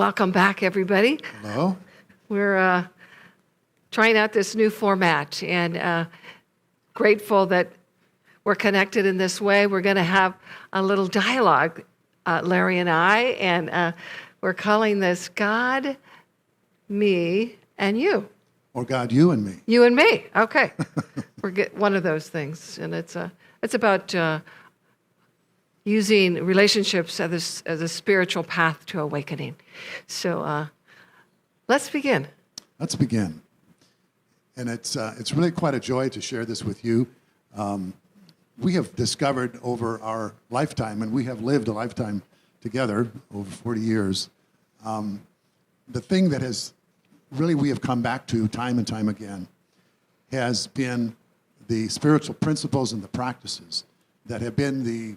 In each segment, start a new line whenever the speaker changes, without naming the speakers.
Welcome back, everybody.
Hello.
We're trying out this new format and grateful that we're connected in this way. We're going to have a little dialogue, Larry and I, and we're calling this God, Me, and You.
Or God, You and Me.
You and me. Okay. We're one of those things, and it's about using relationships as a spiritual path to awakening. So let's begin.
Let's begin. And it's really quite a joy to share this with you. We have discovered over our lifetime, and we have lived a lifetime together over 40 years, the thing that has really we have come back to time and time again has been the spiritual principles and the practices that have been the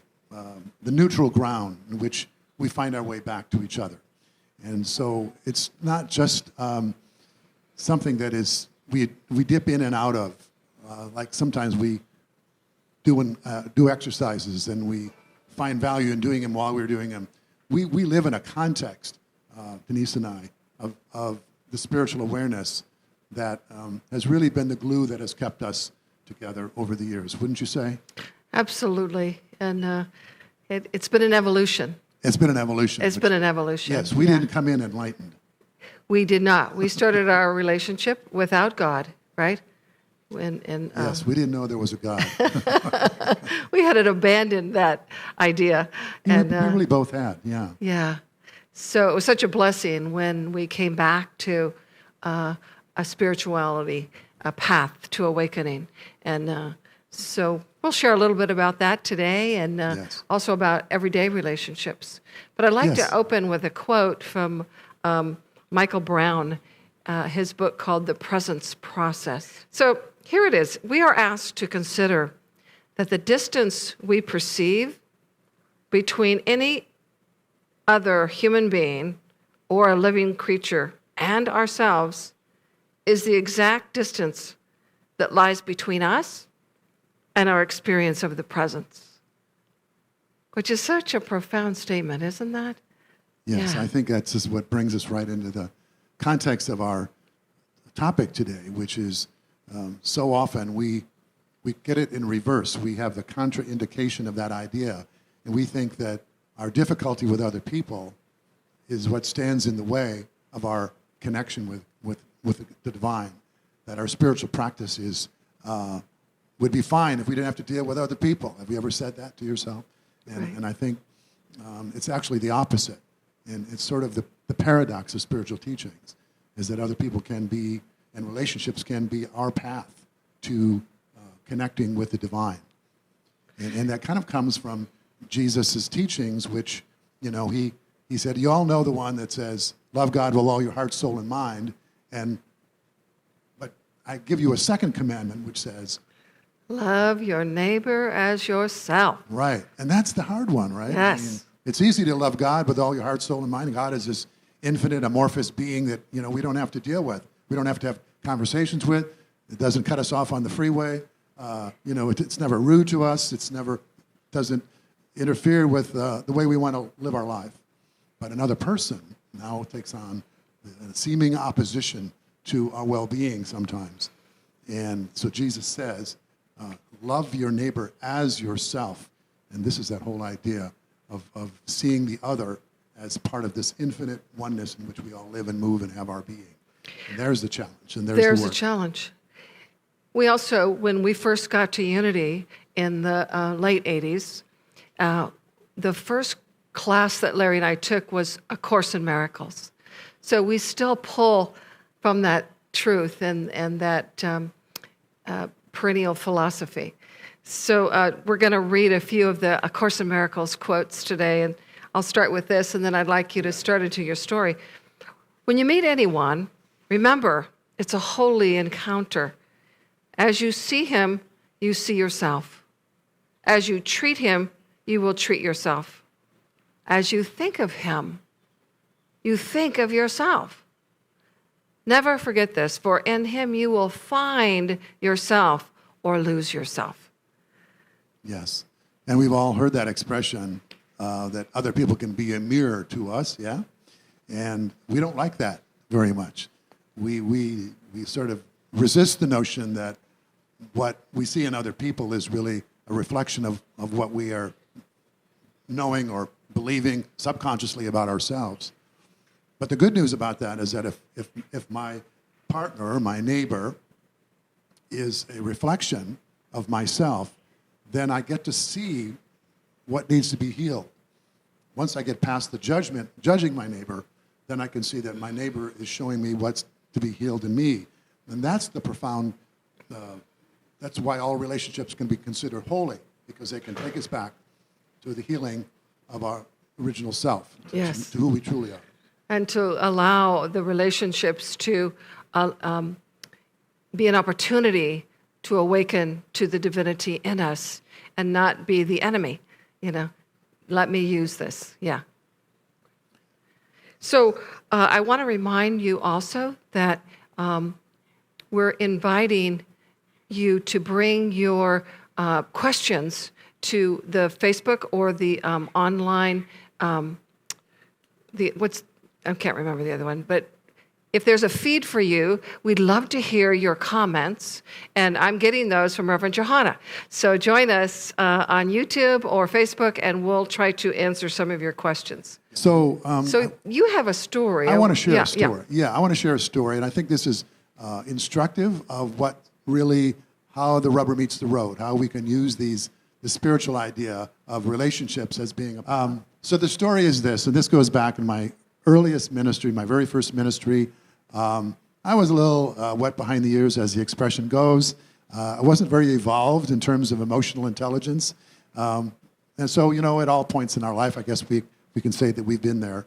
neutral ground in which we find our way back to each other. And so it's not just something that is we dip in and out of, like sometimes we do exercises and we find value in doing them while we're doing them. We live in a context, Denese and I, of the spiritual awareness that has really been the glue that has kept us together over the years, wouldn't you say?
Absolutely. And it's been an evolution.
It's been an evolution.
It's been an evolution.
Yes, we didn't come in enlightened.
We did not. We started our relationship without God, right?
Yes, we didn't know there was a God.
We had abandoned that idea.
We really both had, yeah.
Yeah. So it was such a blessing when we came back to a spirituality, a path to awakening. And so we'll share a little bit about that today and
Yes.
also about everyday relationships. But I'd like
Yes.
to open with a quote from Michael Brown, his book called The Presence Process. So here it is. We are asked to consider that the distance we perceive between any other human being or a living creature and ourselves is the exact distance that lies between us and our experience of the presence, which is such a profound statement, isn't that?
Yes,
Yeah.
I think that's just what brings us right into the context of our topic today, which is so often we get it in reverse. We have the contraindication of that idea, and we think that our difficulty with other people is what stands in the way of our connection with the divine, that our spiritual practice would be fine if we didn't have to deal with other people. Have you ever said that to yourself? And I think it's actually the opposite. And it's sort of the paradox of spiritual teachings, is that other people can be, and relationships can be our path to connecting with the divine. And that kind of comes from Jesus' teachings, which, he said, you all know the one that says, love God with all your heart, soul, and mind. But I give you a second commandment, which says,
Love your neighbor as yourself.
right. And that's the hard one, right?
Yes.
It's easy to love God with all your heart, soul, and mind. God is this infinite, amorphous being that, we don't have to deal with. We don't have to have conversations with. It doesn't cut us off on the freeway. It's never rude to us. Doesn't interfere with the way we want to live our life. But another person now takes on the seeming opposition to our well-being sometimes. And so Jesus says, love your neighbor as yourself. And this is that whole idea of seeing the other as part of this infinite oneness in which we all live and move and have our being. And there's the challenge, and there's the work.
The challenge. We also, when we first got to Unity in the late 80s, the first class that Larry and I took was A Course in Miracles. So we still pull from that truth and that perennial philosophy. So we're going to read a few of the A Course in Miracles quotes today, and I'll start with this, and then I'd like you to start into your story. When you meet anyone, remember, it's a holy encounter. As you see him, you see yourself. As you treat him, you will treat yourself. As you think of him, you think of yourself. Never forget this, for in him you will find yourself or lose yourself.
Yes. And we've all heard that expression that other people can be a mirror to us, yeah? And we don't like that very much. We sort of resist the notion that what we see in other people is really a reflection of what we are knowing or believing subconsciously about ourselves. But the good news about that is that if my partner or my neighbor is a reflection of myself, then I get to see what needs to be healed. Once I get past the judging my neighbor, then I can see that my neighbor is showing me what's to be healed in me. And that's the profound, that's why all relationships can be considered holy, because they can take us back to the healing of our original self,
Yes.
to who we truly are.
And to allow the relationships to be an opportunity to awaken to the divinity in us and not be the enemy. Let me use this. Yeah. So I want to remind you also that we're inviting you to bring your questions to the Facebook or the online, I can't remember the other one, but if there's a feed for you, we'd love to hear your comments, and I'm getting those from Reverend Johanna. So join us on YouTube or Facebook, and we'll try to answer some of your questions.
So
You have a story.
I want to share a
Yeah.
story. Yeah, I want to share a story, and I think this is instructive of how the rubber meets the road, how we can use the spiritual idea of relationships as being. So the story is this, and this goes back in my earliest ministry, my very first ministry. I was a little wet behind the ears, as the expression goes. I wasn't very evolved in terms of emotional intelligence. And so, at all points in our life, I guess we can say that we've been there.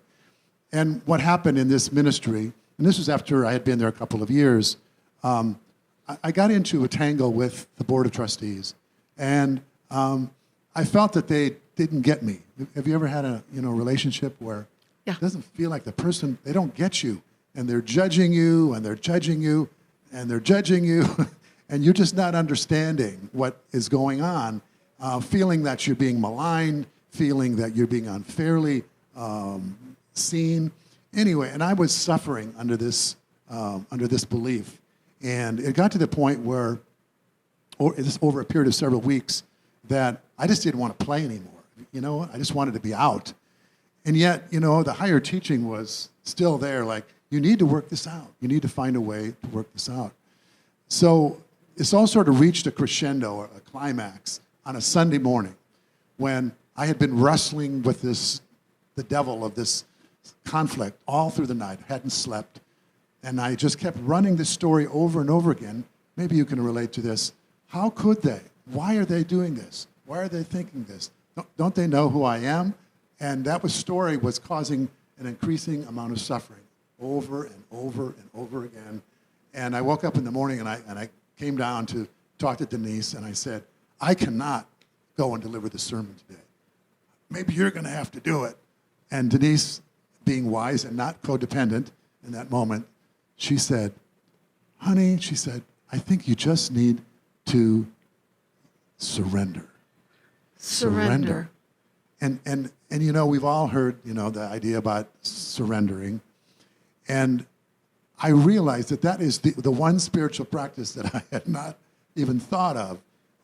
And what happened in this ministry, and this was after I had been there a couple of years, I got into a tangle with the board of trustees. And I felt that they didn't get me. Have you ever had a relationship where it doesn't feel like the person, they don't get you, and they're judging you, and they're judging you, and they're judging you, and you're just not understanding what is going on, feeling that you're being maligned, feeling that you're being unfairly seen. Anyway, and I was suffering under this belief. And it got to the point where, over a period of several weeks, that I just didn't want to play anymore. I just wanted to be out. And yet, the higher teaching was still there, like, you need to work this out. You need to find a way to work this out. So it's all sort of reached a crescendo, or a climax, on a Sunday morning when I had been wrestling with the devil of this conflict all through the night. I hadn't slept. And I just kept running this story over and over again. Maybe you can relate to this. How could they? Why are they doing this? Why are they thinking this? Don't they know who I am? And that story was causing an increasing amount of suffering over and over and over again. And I woke up in the morning and I came down to talk to Denese, and I said, I cannot go and deliver the sermon today. Maybe you're going to have to do it. And Denese, being wise and not codependent in that moment, she said, honey, she said, I think you just need to surrender.
Surrender.
And we've all heard, the idea about surrendering. And I realized that is the one spiritual practice that I had not even thought of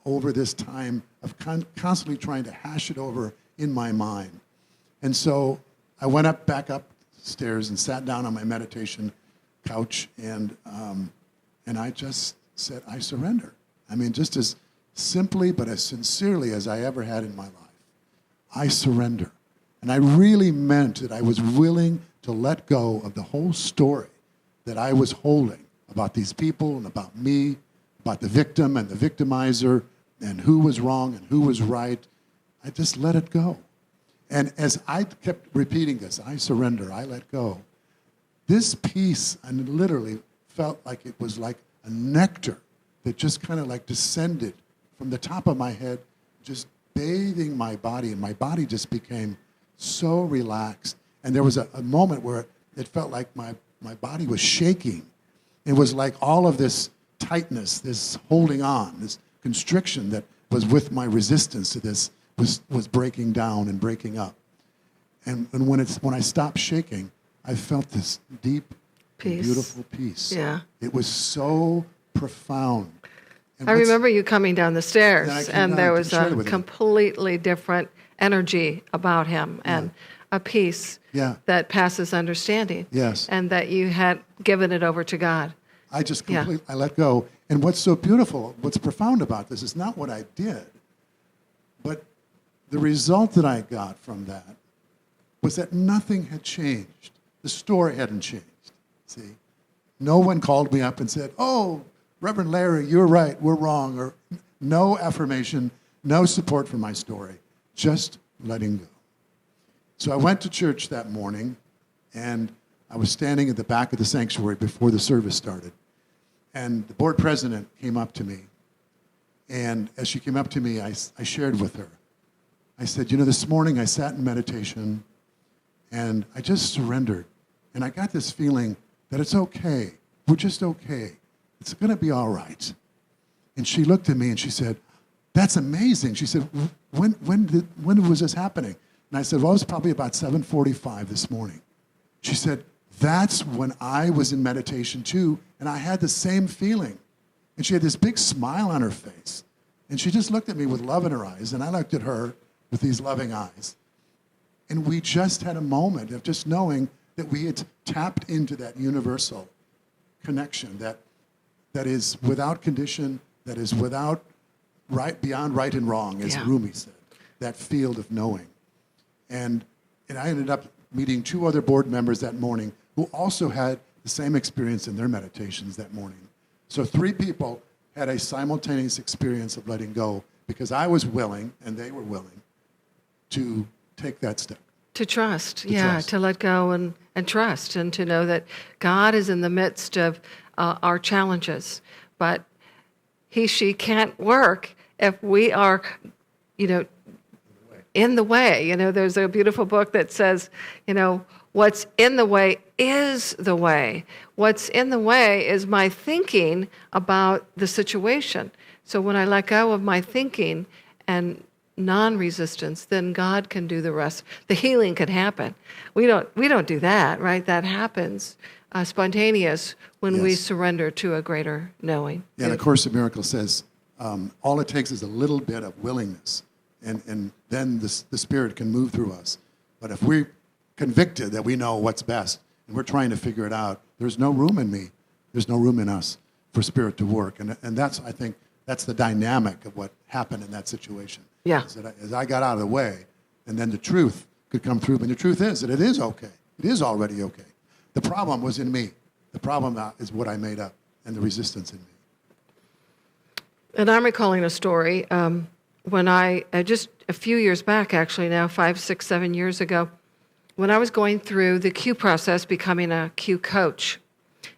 over this time of constantly trying to hash it over in my mind. And so I went back upstairs and sat down on my meditation couch, and I just said, I surrender. I mean, just as simply but as sincerely as I ever had in my life. I surrender. And I really meant that I was willing to let go of the whole story that I was holding about these people and about me, about the victim and the victimizer, and who was wrong and who was right. I just let it go. And as I kept repeating this, I surrender, I let go, this peace, and literally felt like it was like a nectar that just kind of like descended from the top of my head, just bathing my body, and my body just became so relaxed. And there was a moment where it felt like my body was shaking. It was like all of this tightness, this holding on, this constriction that was with my resistance to this was breaking down and breaking up. And when I stopped shaking, I felt this deep,
Peace.
beautiful peace.
Yeah.
It was so profound. And
I
what's-
remember you coming down the stairs,
Then I came
and
down
there
to
was
share it
a
with you.
completely different energy about him, and a peace
Yeah.
that passes understanding.
Yes.
And that you had given it over to God.
I just
Yeah.
I let go. And what's so beautiful, what's profound about this is not what I did, but the result that I got from that was that nothing had changed. The story hadn't changed. See? No one called me up and said, "Oh, Reverend Larry, you're right, we're wrong," or no affirmation, no support for my story, just letting go. So I went to church that morning, and I was standing at the back of the sanctuary before the service started. And the board president came up to me. And as she came up to me, I shared with her. I said, this morning I sat in meditation, and I just surrendered. And I got this feeling that it's okay. We're just okay. It's going to be all right. And she looked at me and she said, "That's amazing." She said, when was this happening? And I said, "Well, it was probably about 7:45 this morning." She said, "That's when I was in meditation too, and I had the same feeling." And she had this big smile on her face. And she just looked at me with love in her eyes, and I looked at her with these loving eyes. And we just had a moment of just knowing that we had tapped into that universal connection that is without condition, that is without beyond right and wrong, as Rumi said, that field of knowing. And I ended up meeting 2 other board members that morning who also had the same experience in their meditations that morning. So 3 people had a simultaneous experience of letting go because I was willing and they were willing to take that step.
To trust,
trust.
to let go and trust, and to know that God is in the midst of our challenges. But she can't work if we are, in the way. There's a beautiful book that says, what's in the way is the way. What's in the way is my thinking about the situation. So when I let go of my thinking and non-resistance, then God can do the rest. The healing can happen. We don't do that, right? That happens spontaneous when we
Yes.
surrender to a greater knowing.
Yeah, and A Course in Miracles says all it takes is a little bit of willingness, and then the Spirit can move through us. But if we're convicted that we know what's best and we're trying to figure it out, there's no room in me, there's no room in us for Spirit to work. And that's, I think, that's the dynamic of what happened in that situation.
Yeah.
Is that as I got out of the way, and then the truth could come through. But the truth is that it is okay. It is already okay. The problem was in me. The problem is what I made up and the resistance in me.
And I'm recalling a story when I, just a few years back, actually now, 5, 6, 7 years ago, when I was going through the Q process, becoming a Q coach.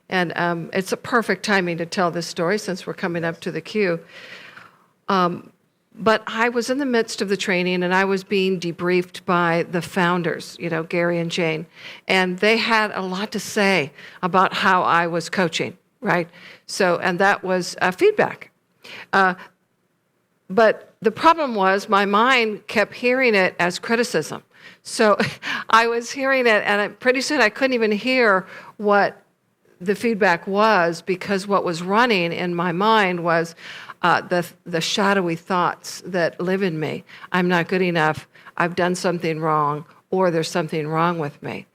And it's a perfect timing to tell this story since we're coming up to the Q. But I was in the midst of the training, and I was being debriefed by the founders, Gary and Jane. And they had a lot to say about how I was coaching, right? So, and that was feedback. But the problem was my mind kept hearing it as criticism. So I was hearing it, and pretty soon I couldn't even hear what the feedback was, because what was running in my mind was the shadowy thoughts that live in me. I'm not good enough. I've done something wrong, or there's something wrong with me.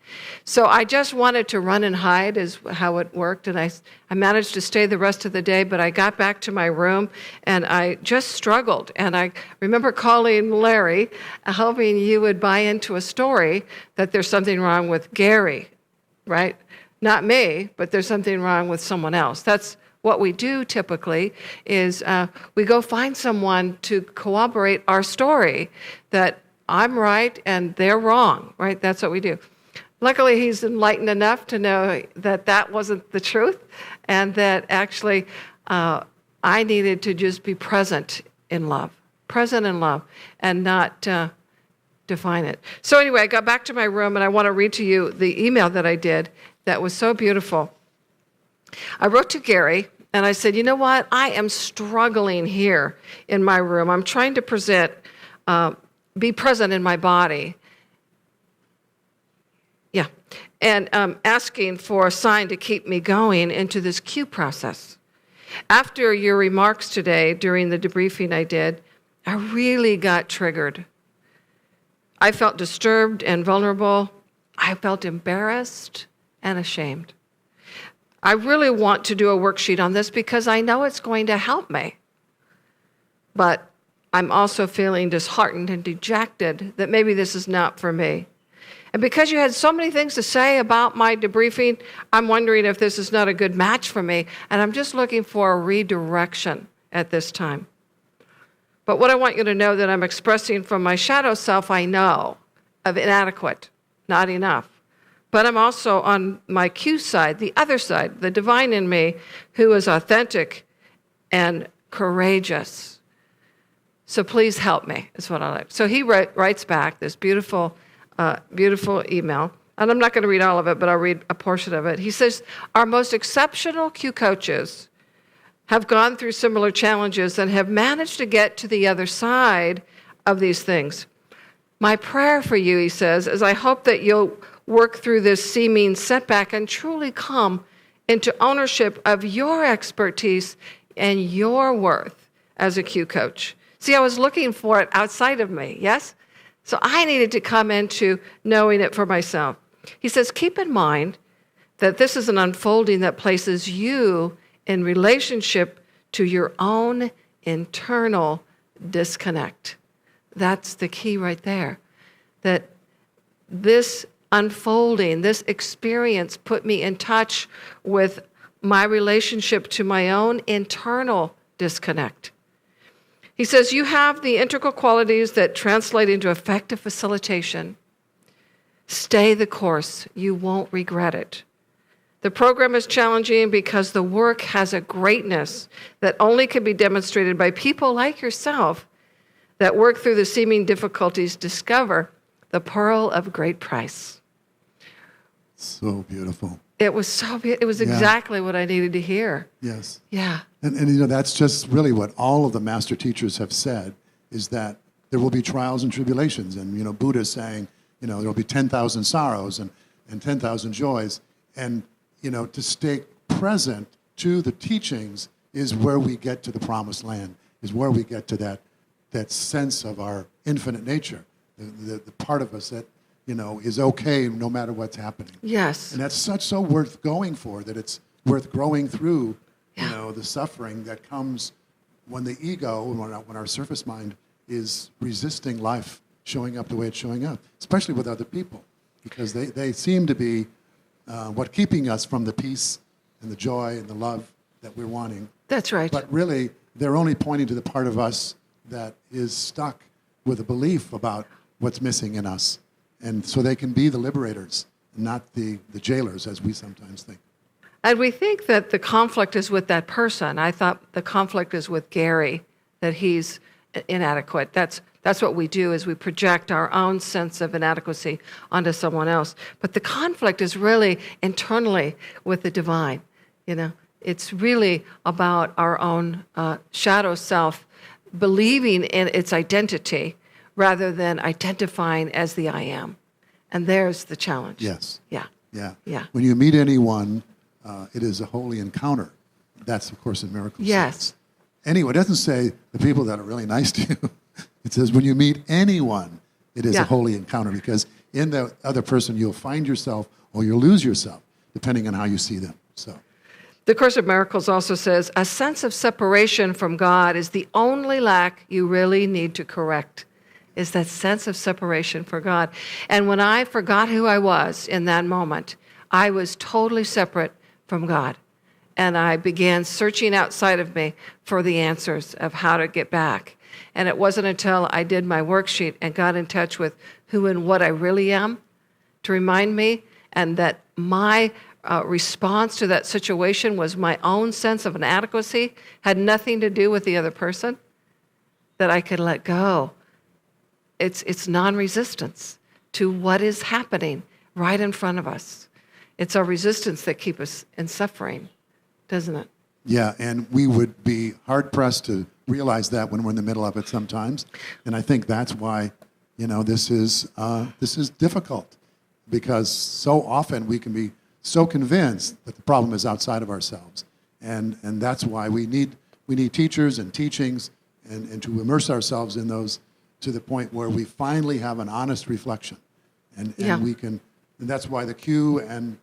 So I just wanted to run and hide is how it worked. And I managed to stay the rest of the day, but I got back to my room and I just struggled. And I remember calling Larry, hoping you would buy into a story that there's something wrong with Gary, right? Not me, but there's something wrong with someone else. That's what we do typically is we go find someone to corroborate our story that I'm right and they're wrong, right? That's what we do. Luckily, he's enlightened enough to know that that wasn't the truth, and that actually I needed to just be present in love, and not define it. So anyway, I got back to my room, and I want to read to you the email that I did that was so beautiful. I wrote to Gary, and I said, you know what? I am struggling here in my room. I'm trying to be present in my body. Yeah. And asking for a sign to keep me going into this Q process. After your remarks today during the debriefing I did, I really got triggered. I felt disturbed and vulnerable. I felt embarrassed and ashamed. I really want to do a worksheet on this because I know it's going to help me. But I'm also feeling disheartened and dejected that maybe this is not for me. And because you had so many things to say about my debriefing, I'm wondering if this is not a good match for me, and I'm just looking for a redirection at this time. But what I want you to know that I'm expressing from my shadow self, I know of inadequate, not enough. But I'm also on my Q side, the other side, the divine in me, who is authentic and courageous. So please help me, is what I like. So he writes back this beautiful email, and I'm not going to read all of it, but I'll read a portion of it. He says, our most exceptional Q coaches have gone through similar challenges and have managed to get to the other side of these things. My prayer for you, he says, is I hope that you'll work through this seeming setback and truly come into ownership of your expertise and your worth as a Q coach. See, I was looking for it outside of me, yes? So I needed to come into knowing it for myself. He says, keep in mind that this is an unfolding that places you in relationship to your own internal disconnect. That's the key right there. That this unfolding, this experience put me in touch with my relationship to my own internal disconnect. He says, you have the integral qualities that translate into effective facilitation. Stay the course. You won't regret it. The program is challenging because the work has a greatness that only can be demonstrated by people like yourself that work through the seeming difficulties, discover the pearl of great price.
So beautiful.
It was so beautiful. It was exactly what I needed to hear.
Yes.
Yeah.
And that's just really what all of the master teachers have said, is that there will be trials and tribulations. And, Buddha saying, there will be 10,000 sorrows and 10,000 joys. And, to stay present to the teachings is where we get to the promised land, is where we get to that sense of our infinite nature, the part of us that, is okay no matter what's happening.
Yes.
And that's so worth going for, that it's worth growing through, the suffering that comes when the ego, when our surface mind is resisting life showing up the way it's showing up, especially with other people, because they seem to be what keeping us from the peace and the joy and the love that we're wanting.
That's right.
But really, they're only pointing to the part of us that is stuck with a belief about what's missing in us. And so they can be the liberators, not the jailers, as we sometimes think.
And we think that the conflict is with that person. I thought the conflict is with Gary, that he's inadequate. That's what we do, is we project our own sense of inadequacy onto someone else. But the conflict is really internally with the divine. It's really about our own shadow self believing in its identity rather than identifying as the I am. And there's the challenge.
Yes.
Yeah.
Yeah.
Yeah.
When you meet anyone, it is a holy encounter. That's, of course, in miracles.
Yes.
Anyway, it doesn't say the people that are really nice to you. It says when you meet anyone, it is a holy encounter, because in the other person you'll find yourself or you'll lose yourself, depending on how you see them. So,
The Course of Miracles also says, a sense of separation from God is the only lack you really need to correct, is that sense of separation from God. And when I forgot who I was in that moment, I was totally separate from God. And I began searching outside of me for the answers of how to get back. And it wasn't until I did my worksheet and got in touch with who and what I really am to remind me, and that my response to that situation was my own sense of inadequacy, had nothing to do with the other person, that I could let go. It's non-resistance to what is happening right in front of us. It's our resistance that keeps us in suffering, doesn't it?
yeah, and we would be hard-pressed to realize that when we're in the middle of it sometimes. And I think that's why, this is difficult. because so often we can be so convinced that the problem is outside of ourselves. And that's why we need teachers and teachings and to immerse ourselves in those to the point where we finally have an honest reflection. And we can, and that's why the Q and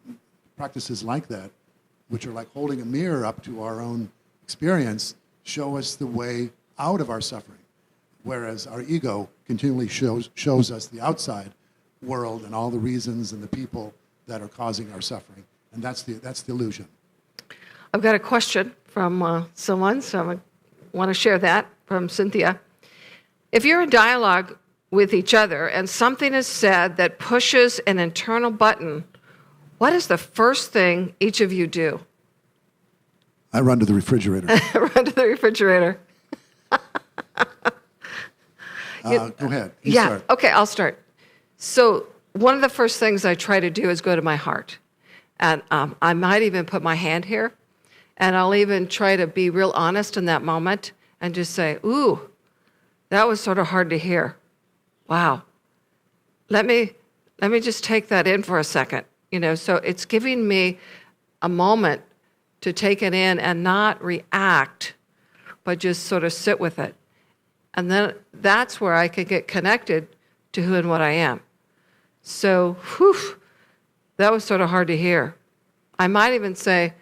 practices like that, which are like holding a mirror up to our own experience, show us the way out of our suffering. Whereas our ego continually shows us the outside world and all the reasons and the people that are causing our suffering. And that's the illusion.
I've got a question from someone, so I want to share that from Cynthia. If you're in dialogue with each other and something is said that pushes an internal button, what is the first thing each of you do?
I run to the refrigerator.
Run to the refrigerator.
Go ahead. You start.
Okay, I'll start. So one of the first things I try to do is go to my heart. And I might even put my hand here, and I'll even try to be real honest in that moment and just say, ooh, that was sort of hard to hear. Wow. Let me just take that in for a second. So it's giving me a moment to take it in and not react, but just sort of sit with it. And then that's where I can get connected to who and what I am. So, that was sort of hard to hear. I might even say,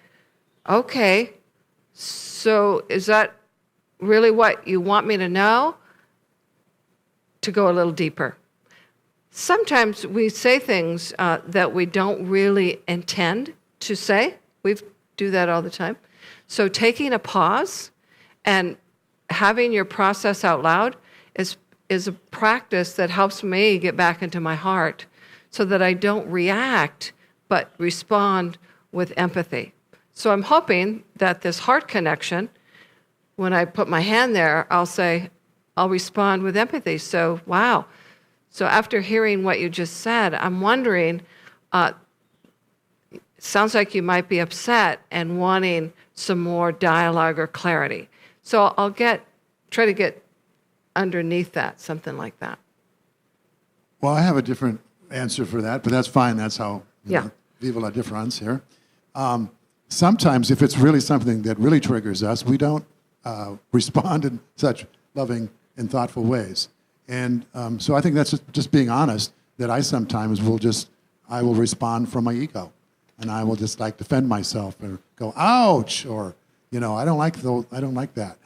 okay, so is that really what you want me to know? To go a little deeper. Sometimes we say things that we don't really intend to say. We do that all the time. So taking a pause and having your process out loud is a practice that helps me get back into my heart so that I don't react but respond with empathy. So I'm hoping that this heart connection, when I put my hand there, I'll respond with empathy. So, wow. So after hearing what you just said, I'm wondering, sounds like you might be upset and wanting some more dialogue or clarity. So I'll try to get underneath that, something like that.
Well, I have a different answer for that, but that's fine. That's how, vive la différence here. Sometimes if it's really something that really triggers us, we don't respond in such loving and thoughtful ways. And so I think that's just being honest, that I sometimes I will respond from my ego. And I will just defend myself or go, ouch, or, I don't like that.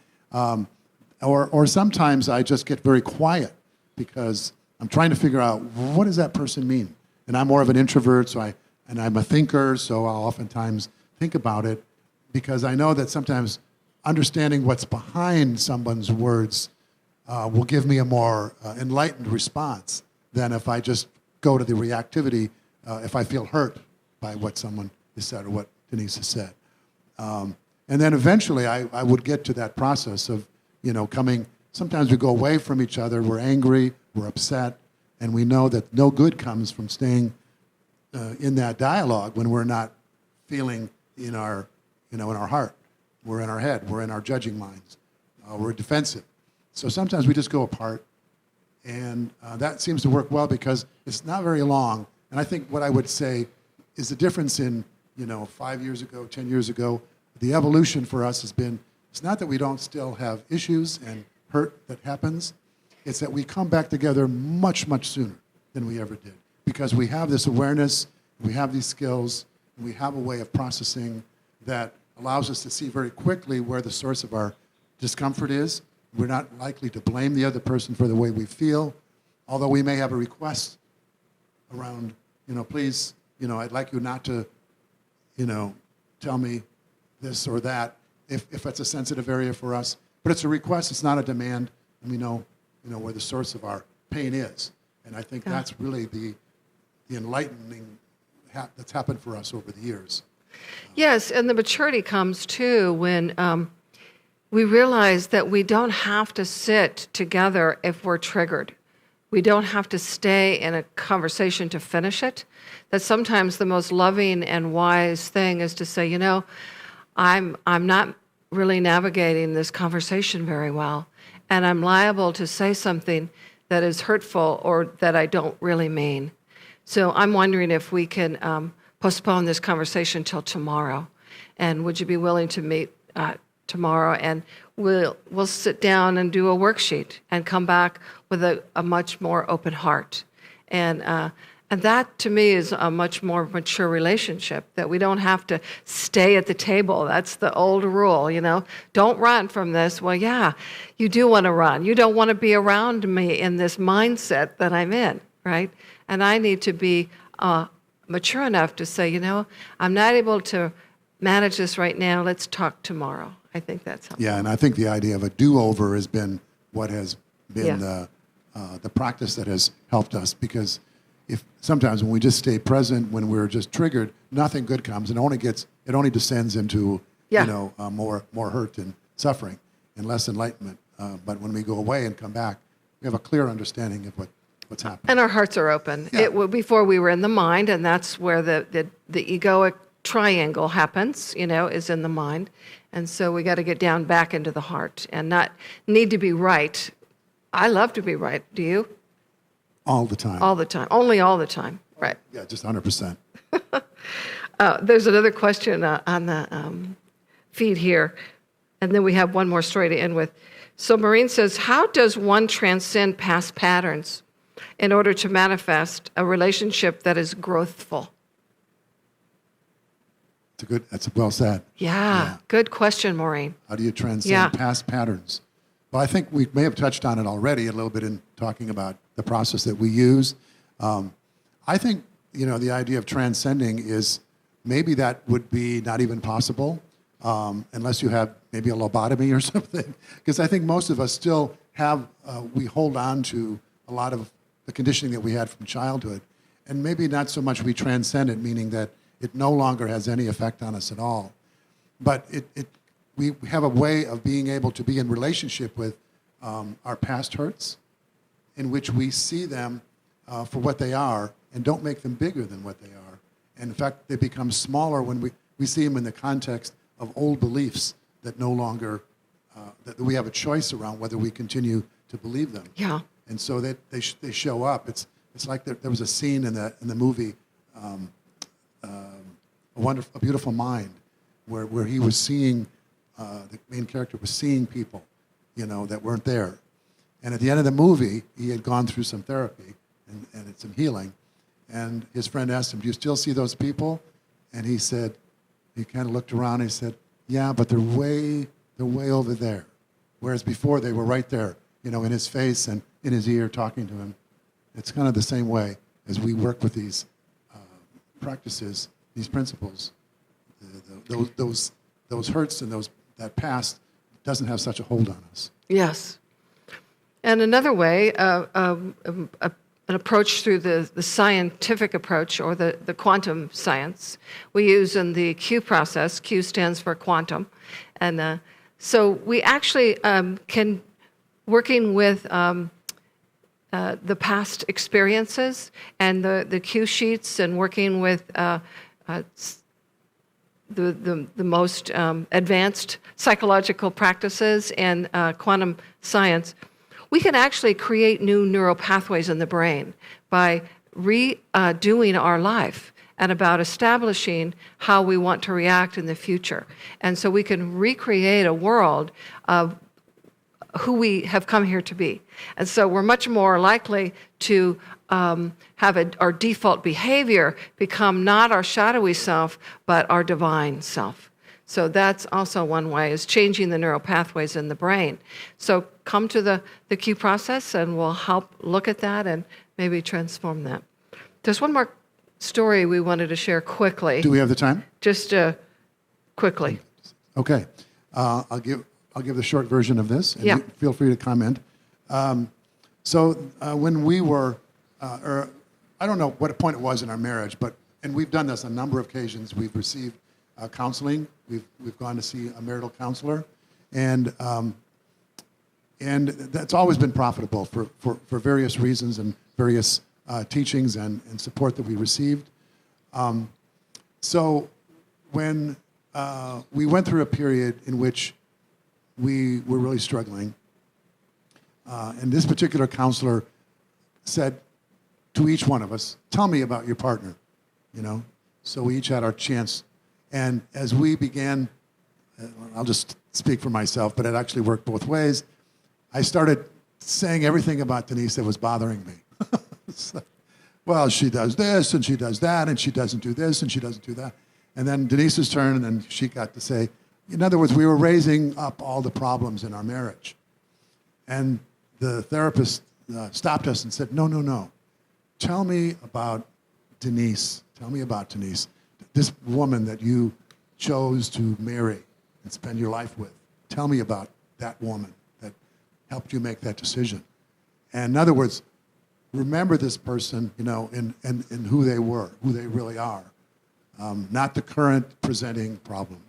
Or sometimes I just get very quiet because I'm trying to figure out, what does that person mean? And I'm more of an introvert, and I'm a thinker, so I'll oftentimes think about it because I know that sometimes understanding what's behind someone's words will give me a more enlightened response than if I just go to the reactivity if I feel hurt by what someone has said or what Denese has said. And then eventually I would get to that process of, coming. Sometimes we go away from each other, we're angry, we're upset, and we know that no good comes from staying in that dialogue when we're not feeling in our heart. We're in our head, we're in our judging minds, we're defensive. So sometimes we just go apart, and that seems to work well because it's not very long. And I think what I would say is the difference in, 5 years ago, 10 years ago, the evolution for us has been, it's not that we don't still have issues and hurt that happens, it's that we come back together much, much sooner than we ever did. Because we have this awareness, we have these skills, and we have a way of processing that allows us to see very quickly where the source of our discomfort is. We're not likely to blame the other person for the way we feel, although we may have a request around, please, I'd like you not to, tell me this or that if it's a sensitive area for us. But it's a request, it's not a demand, and we know, where the source of our pain is. And I think that's really the enlightening that's happened for us over the years.
Yes, and the maturity comes too when we realize that we don't have to sit together if we're triggered. We don't have to stay in a conversation to finish it. That sometimes the most loving and wise thing is to say, I'm not really navigating this conversation very well, and I'm liable to say something that is hurtful or that I don't really mean. So I'm wondering if we can postpone this conversation till tomorrow. And would you be willing to meet tomorrow? And we'll sit down and do a worksheet and come back with a much more open heart. And that, to me, is a much more mature relationship, that we don't have to stay at the table. That's the old rule, Don't run from this. Well, yeah, you do want to run. You don't want to be around me in this mindset that I'm in, right? And I need to be mature enough to say, I'm not able to manage this right now. Let's talk tomorrow. I think that's helpful.
Yeah, and I think the idea of a do-over has been what has been the practice that has helped us, because if sometimes when we just stay present, when we're just triggered, nothing good comes, and it only descends into more hurt and suffering and less enlightenment. But when we go away and come back, we have a clear understanding of what's happening.
And our hearts are open.
Yeah.
Before we were in the mind, and that's where the egoic triangle happens, is in the mind. And so we got to get down back into the heart and not need to be right. I love to be right. Do you?
All the time.
All the time. Only all the time. Right.
Yeah, just 100%.
There's another question on the feed here. And then we have one more story to end with. So Maureen says, how does one transcend past patterns in order to manifest a relationship that is growthful?
That's well said.
Yeah. Good question, Maureen.
How do you transcend past patterns? Well, I think we may have touched on it already a little bit in talking about the process that we use. I think, the idea of transcending is maybe that would be not even possible unless you have maybe a lobotomy or something. Because I think most of us still we hold on to a lot of the conditioning that we had from childhood. And maybe not so much we transcend it, meaning that it no longer has any effect on us at all. But we have a way of being able to be in relationship with our past hurts, in which we see them for what they are and don't make them bigger than what they are. And in fact, they become smaller when we see them in the context of old beliefs that no longer, that we have a choice around whether we continue to believe them.
Yeah.
And so they show up. It's like there was a scene in the movie, A Beautiful Mind, where he was seeing, the main character was seeing people, that weren't there. And at the end of the movie, he had gone through some therapy and some healing. And his friend asked him, do you still see those people? And he said, he kind of looked around and he said, yeah, but they're way over there. Whereas before they were right there, in his face and in his ear talking to him. It's kind of the same way as we work with these practices, these principles. Those hurts and that past doesn't have such a hold on us.
Yes. And another way, an approach through the scientific approach, or the quantum science, we use in the Q process. Q stands for quantum. And so we actually can, working with the past experiences and the Q sheets, and working with the most advanced psychological practices and quantum science, we can actually create new neural pathways in the brain by redoing our life and about establishing how we want to react in the future. And so we can recreate a world of who we have come here to be. And so we're much more likely to have our default behavior become not our shadowy self, but our divine self. So that's also one way, is changing the neural pathways in the brain. So come to the Q process, and we'll help look at that and maybe transform that. There's one more story we wanted to share quickly.
Do we have the time?
Just quickly.
Okay. I'll give the short version of this, and
Yeah.
feel free to comment. So when we were, or I don't know what point it was in our marriage, and we've done this on a number of occasions. We've received counseling. We've gone to see a marital counselor, and that's always been profitable for various reasons and various teachings and support that we received. So when we went through a period in which we were really struggling, and this particular counselor said, to each one of us, tell me about your partner, So we each had our chance. And as we began, I'll just speak for myself, but it actually worked both ways. I started saying everything about Denese that was bothering me. Well, she does this, and she does that, and she doesn't do this, and she doesn't do that. And then Denese's turn, and then she got to say, in other words, we were raising up all the problems in our marriage. And the therapist stopped us and said, no. Tell me about Denese. Tell me about Denese, this woman that you chose to marry and spend your life with. Tell me about that woman that helped you make that decision. And in other words, remember this person, and who they were, who they really are, not the current presenting problem.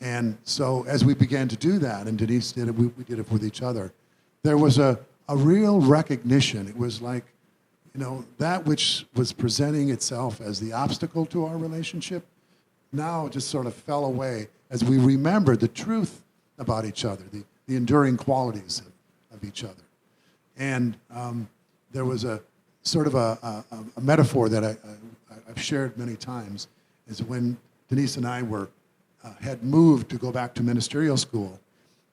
And so as we began to do that, and Denese did it, we did it with each other, there was a real recognition. It was like, that which was presenting itself as the obstacle to our relationship now just sort of fell away as we remembered the truth about each other, the enduring qualities of each other. And there was a sort of a metaphor that I've shared many times, is when Denese and I had moved to go back to ministerial school,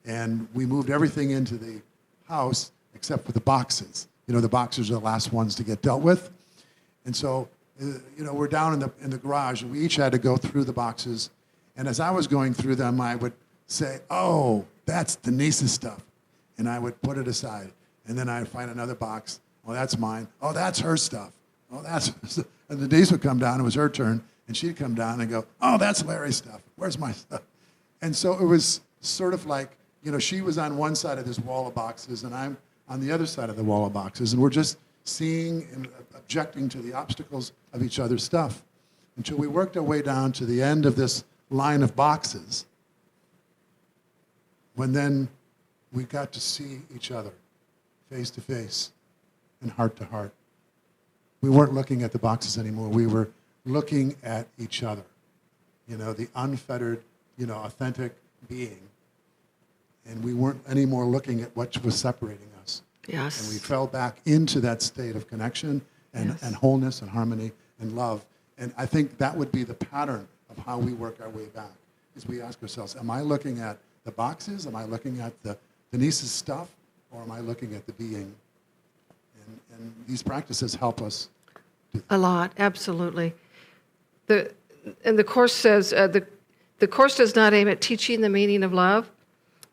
and we moved everything into the house except for the boxes. The boxes are the last ones to get dealt with. And so, we're down in the garage, and we each had to go through the boxes. And as I was going through them, I would say, oh, that's Denese's stuff. And I would put it aside. And then I'd find another box. Oh, that's mine. Oh, that's her stuff. Oh, that's her stuff. And Denese would come down. It was her turn. And she'd come down and go, oh, that's Larry's stuff. Where's my stuff? And so it was sort of like, she was on one side of this wall of boxes, and I'm on the other side of the wall of boxes. And we're just seeing and objecting to the obstacles of each other's stuff until we worked our way down to the end of this line of boxes, when then we got to see each other face to face and heart to heart. We weren't looking at the boxes anymore. We were looking at each other, the unfettered, authentic being. And we weren't anymore looking at what was separating us.
Yes.
And we fell back into that state of connection and wholeness and harmony and love. And I think that would be the pattern of how we work our way back, is we ask ourselves, am I looking at the boxes? Am I looking at the Denese's stuff? Or am I looking at the being? And these practices help us do that.
A lot, absolutely. And the Course says, the Course does not aim at teaching the meaning of love,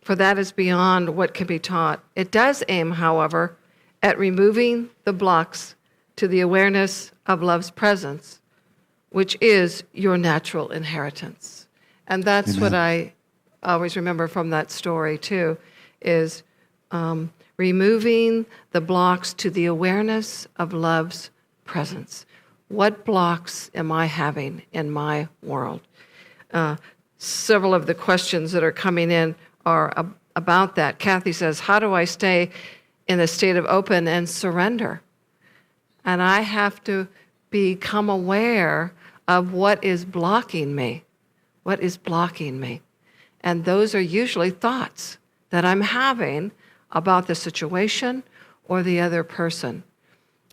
for that is beyond what can be taught. It does aim, however, at removing the blocks to the awareness of love's presence, which is your natural inheritance. And that's
Amen.
what I always remember from that story, too, is removing the blocks to the awareness of love's presence. What blocks am I having in my world? Several of the questions that are coming in are about that. Kathy says, how do I stay in a state of open and surrender? And I have to become aware of what is blocking me. What is blocking me? And those are usually thoughts that I'm having about the situation or the other person.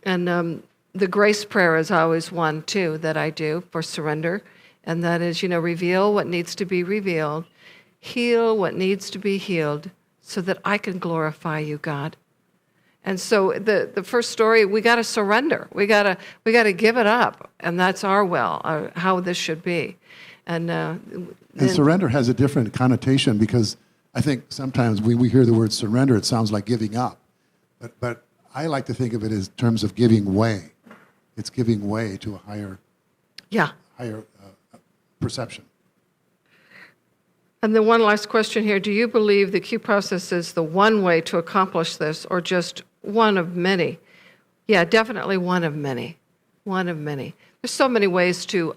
And the grace prayer is always one, too, that I do for surrender. And that is, reveal what needs to be revealed, heal what needs to be healed, so that I can glorify you, God. And so the first story, we got to surrender. We got to give it up, and that's our will, how this should be. And
surrender has a different connotation, because I think sometimes when we hear the word surrender, it sounds like giving up. But I like to think of it as terms of giving way. It's giving way to a higher perception.
And the one last question here, do you believe the Q process is the one way to accomplish this, or just one of many? Yeah, definitely one of many. One of many. There's so many ways to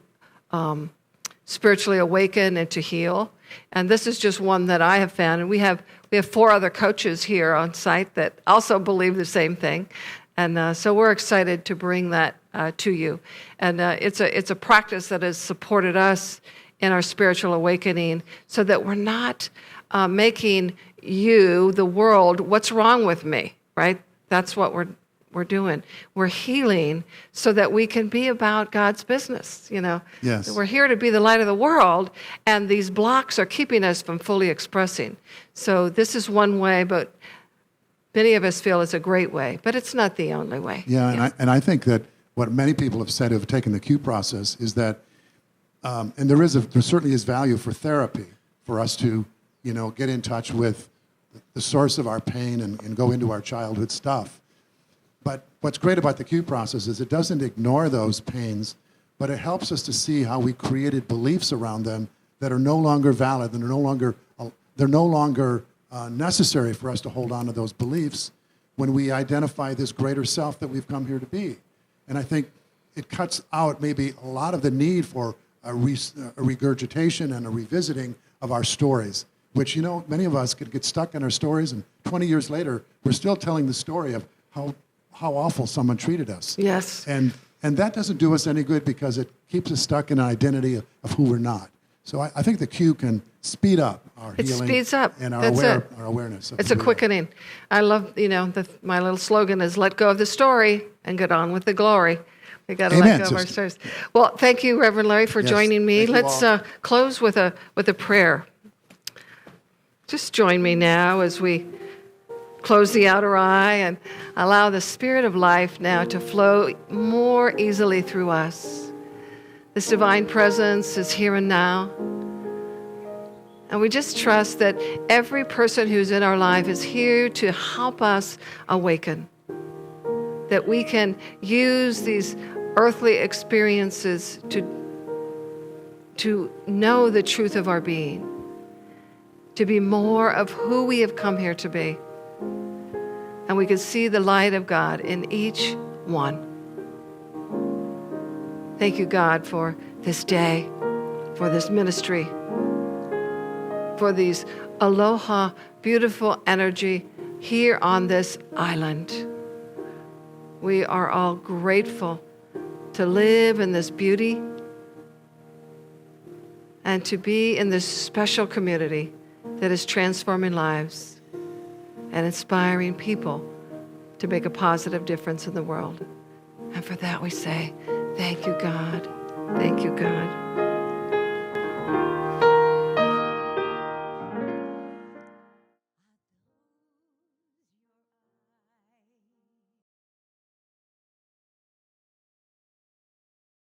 spiritually awaken and to heal. And this is just one that I have found. And we have 4 other coaches here on site that also believe the same thing. And so we're excited to bring that to you. And it's a practice that has supported us in our spiritual awakening, so that we're not making you, the world, what's wrong with me, right? That's what we're doing. We're healing so that we can be about God's business,
Yes.
We're here to be the light of the world, and these blocks are keeping us from fully expressing. So this is one way, but many of us feel it's a great way, but it's not the only way.
Yeah, and I think that what many people have said who have taken the Q process is that, and there certainly is value for therapy, for us to, get in touch with the source of our pain and go into our childhood stuff. But what's great about the Q process is it doesn't ignore those pains, but it helps us to see how we created beliefs around them that are no longer valid, and they're no longer necessary for us to hold on to those beliefs when we identify this greater self that we've come here to be. And I think it cuts out maybe a lot of the need for a regurgitation and a revisiting of our stories, which, many of us could get stuck in our stories, and 20 years later, we're still telling the story of how awful someone treated us.
Yes.
And that doesn't do us any good because it keeps us stuck in an identity of who we're not. So I think the Q can speed up our healing.
It speeds up.
And
That's
our awareness.
It's a quickening. I love, my little slogan is let go of the story and get on with the glory. We got to let go of our stories. Well, thank you, Reverend Larry, for joining me. Let's close with a prayer. Just join me now as we close the outer eye and allow the Spirit of life now to flow more easily through us. This divine presence is here and now. And we just trust that every person who's in our life is here to help us awaken. That we can use these earthly experiences to know the truth of our being. To be more of who we have come here to be. And we can see the light of God in each one. Thank you, God, for this day, for this ministry, for these aloha, beautiful energy here on this island. We are all grateful to live in this beauty and to be in this special community that is transforming lives and inspiring people to make a positive difference in the world. And for that we say, thank you, God. Thank you, God.